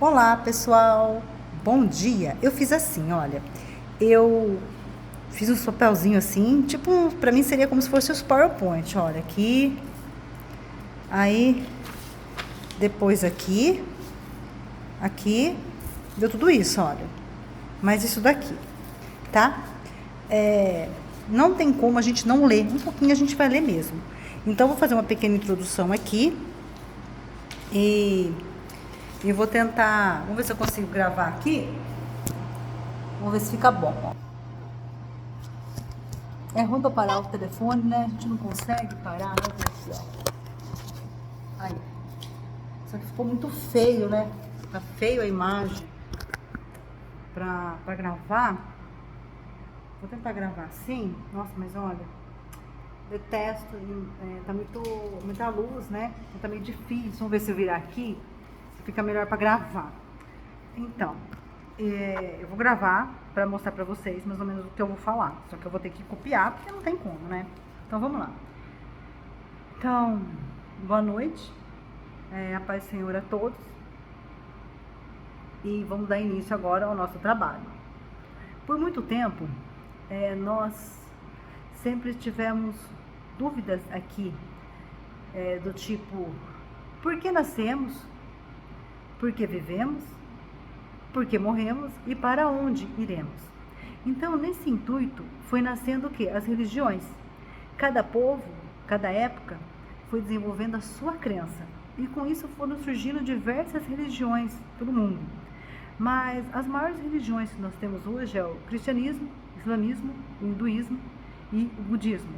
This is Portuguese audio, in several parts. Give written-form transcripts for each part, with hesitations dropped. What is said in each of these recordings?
Olá, pessoal. Bom dia. Eu fiz assim, olha. Eu fiz um papelzinho assim, tipo, pra mim seria como se fosse os PowerPoint, olha, aqui. Aí depois aqui, deu tudo isso, olha. Mas isso daqui, tá? Não tem como a gente não ler. Um pouquinho a gente vai ler mesmo. Então, vou fazer uma pequena introdução aqui. E eu vou tentar. Vamos ver se eu consigo gravar aqui. Vamos ver se fica bom, ó. É ruim pra parar o telefone, né? A gente não consegue parar, né? Aqui, ó. Aí. Só que ficou muito feio, né? Tá feio a imagem pra gravar. Vou tentar gravar assim. Nossa, mas olha, detesto. Tá muita luz, né? Tá meio difícil. Vamos ver se eu virar aqui. Fica melhor pra gravar. Então, eu vou gravar pra mostrar pra vocês mais ou menos o que eu vou falar. Só que eu vou ter que copiar, porque não tem como, né? Então, vamos lá. Então, boa noite. A paz do Senhor a todos. E vamos dar início agora ao nosso trabalho. Por muito tempo, nós sempre tivemos dúvidas aqui, do tipo, por que nascemos? Por que vivemos? Por que morremos? E para onde iremos? Então, nesse intuito, foi nascendo o quê? As religiões. Cada povo, cada época, foi desenvolvendo a sua crença. E com isso foram surgindo diversas religiões pelo mundo. Mas as maiores religiões que nós temos hoje é o cristianismo, o islamismo, o hinduísmo e o budismo.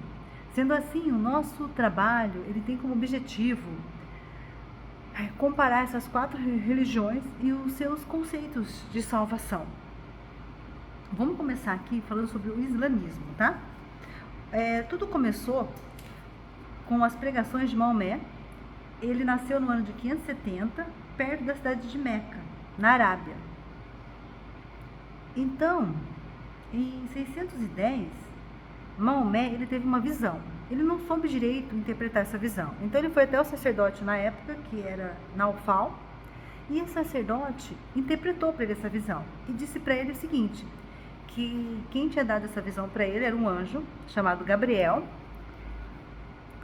Sendo assim, o nosso trabalho, ele tem como objetivo comparar essas 4 religiões e os seus conceitos de salvação. Vamos começar aqui falando sobre o islamismo, tá? Tudo começou com as pregações de Maomé. Ele nasceu no ano de 570, perto da cidade de Meca, na Arábia. Então, em 610, Maomé ele teve uma visão. Ele não soube direito interpretar essa visão. Então ele foi até o sacerdote na época, que era Naufal, e esse sacerdote interpretou para ele essa visão e disse para ele o seguinte, que quem tinha dado essa visão para ele era um anjo chamado Gabriel,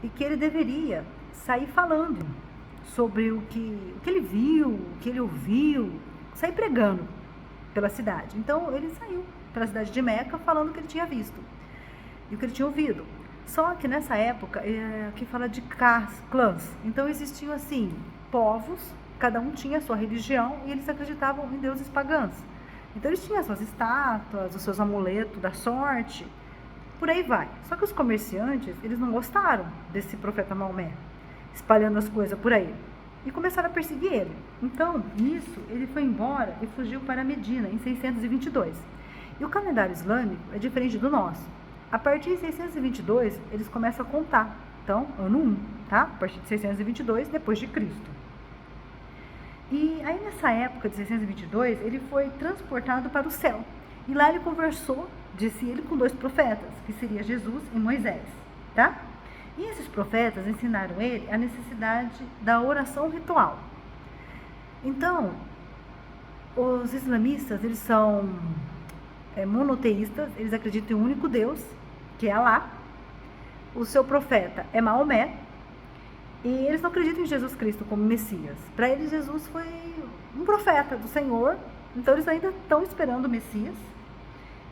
e que ele deveria sair falando sobre o que ele viu, o que ele ouviu, sair pregando pela cidade. Então ele saiu pela cidade de Meca falando o que ele tinha visto e o que ele tinha ouvido. Só que nessa época, aqui fala de clãs. Então existiam assim, povos, cada um tinha a sua religião e eles acreditavam em deuses pagãos. Então eles tinham as suas estátuas, os seus amuletos da sorte, por aí vai. Só que os comerciantes, eles não gostaram desse profeta Maomé, espalhando as coisas por aí. E começaram a perseguir ele. Então, nisso, ele foi embora e fugiu para Medina, em 622. E o calendário islâmico é diferente do nosso. A partir de 622, eles começam a contar. Então, ano 1, tá? A partir de 622, depois de Cristo. E aí, nessa época de 622, ele foi transportado para o céu. E lá ele conversou, disse ele, com 2 profetas, que seria Jesus e Moisés, tá? E esses profetas ensinaram ele a necessidade da oração ritual. Então, os islamistas, eles são monoteístas, eles acreditam em um único Deus, que é Alá. O seu profeta é Maomé. E eles não acreditam em Jesus Cristo como Messias. Para eles, Jesus foi um profeta do Senhor. Então, eles ainda estão esperando o Messias.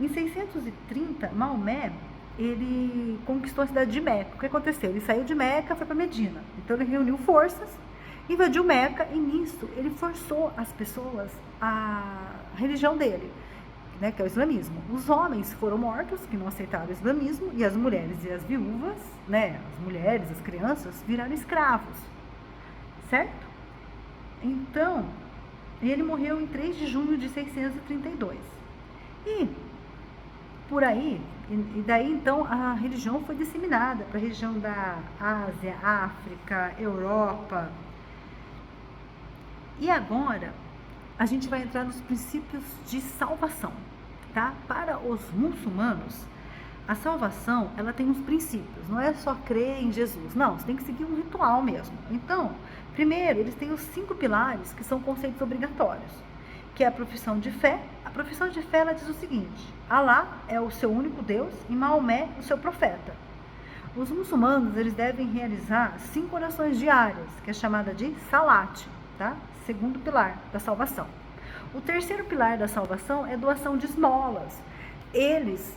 Em 630, Maomé, ele conquistou a cidade de Meca. O que aconteceu? Ele saiu de Meca e foi para Medina. Então, ele reuniu forças, invadiu Meca e, nisso, ele forçou as pessoas à religião dele, né, que é o islamismo. Os homens foram mortos, que não aceitaram o islamismo, e as mulheres e as viúvas, né, as mulheres, as crianças, viraram escravos, certo? Então, ele morreu em 3 de junho de 632. E, por aí, e daí, então, a religião foi disseminada para a região da Ásia, África, Europa. E agora, a gente vai entrar nos princípios de salvação, tá? Para os muçulmanos, A salvação, ela tem uns princípios, não é só crer em Jesus, não, você tem que seguir um ritual mesmo. Então, primeiro, eles têm os 5 pilares, que são conceitos obrigatórios, que é a profissão de fé. A profissão de fé, ela diz o seguinte: Alá é o seu único Deus e Maomé o seu profeta. Os muçulmanos, eles devem realizar 5 orações diárias, que é chamada de salat, tá? Segundo pilar da salvação. O terceiro pilar da salvação é doação de esmolas. Eles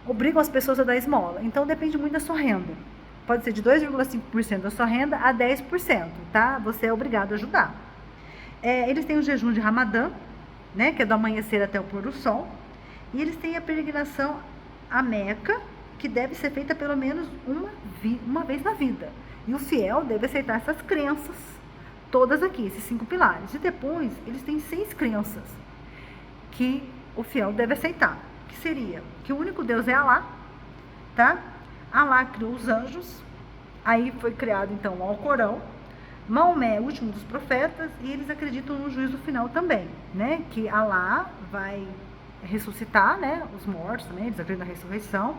obrigam as pessoas a dar esmola, então depende muito da sua renda. Pode ser de 2,5% da sua renda a 10%, tá? Você é obrigado a ajudar. Eles têm o jejum de Ramadã, né, que é do amanhecer até o pôr do sol, e eles têm a peregrinação a Meca, que deve ser feita pelo menos uma vez na vida. E o fiel deve aceitar essas crenças, todas aqui, esses 5 pilares. E depois, eles têm 6 crenças que o fiel deve aceitar, que seria que o único Deus é Alá, tá? Alá criou os anjos, aí foi criado então o Alcorão. Maomé é o último dos profetas, e eles acreditam no juízo final também, né? Que Alá vai ressuscitar, né? Os mortos também, eles acreditam na ressurreição.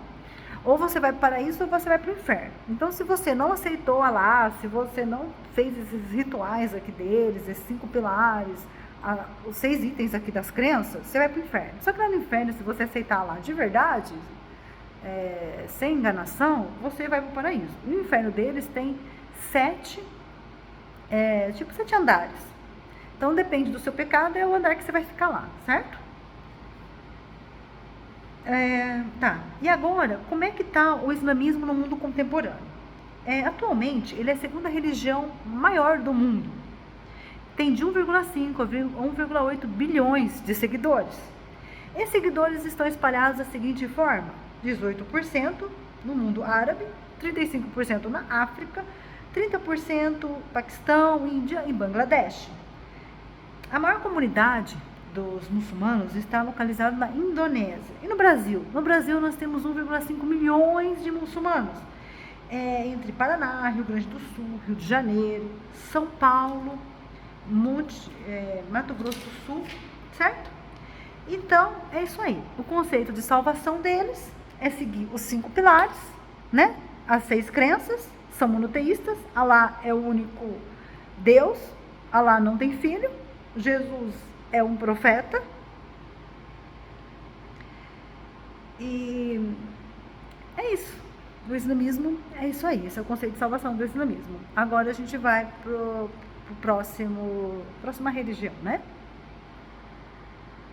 Ou você vai para o paraíso ou você vai para o inferno. Então, se você não aceitou Alá, se você não fez esses rituais aqui deles, esses 5 pilares, os 6 itens aqui das crenças, você vai para o inferno. Só que lá no inferno, se você aceitar Alá de verdade, sem enganação, você vai para o paraíso. E o inferno deles tem 7 andares. Então, depende do seu pecado, é o andar que você vai ficar lá, certo? Tá. E agora, como é que está o islamismo no mundo contemporâneo? Atualmente, ele é a segunda religião maior do mundo. Tem de 1,5 a 1,8 bilhões de seguidores. Esses seguidores estão espalhados da seguinte forma: 18% no mundo árabe, 35% na África, 30% Paquistão, Índia e Bangladesh. A maior comunidade dos muçulmanos está localizada na Indonésia. E no Brasil? No Brasil nós temos 1,5 milhões de muçulmanos. Entre Paraná, Rio Grande do Sul, Rio de Janeiro, São Paulo, Mato Grosso do Sul, certo? Então, é isso aí. O conceito de salvação deles é seguir os 5 pilares, né? As 6 crenças, são monoteístas. Alá é o único Deus, Alá não tem filho, Jesus é um profeta. E é isso. O islamismo é isso aí. Esse é o conceito de salvação do islamismo. Agora a gente vai para próxima religião, né?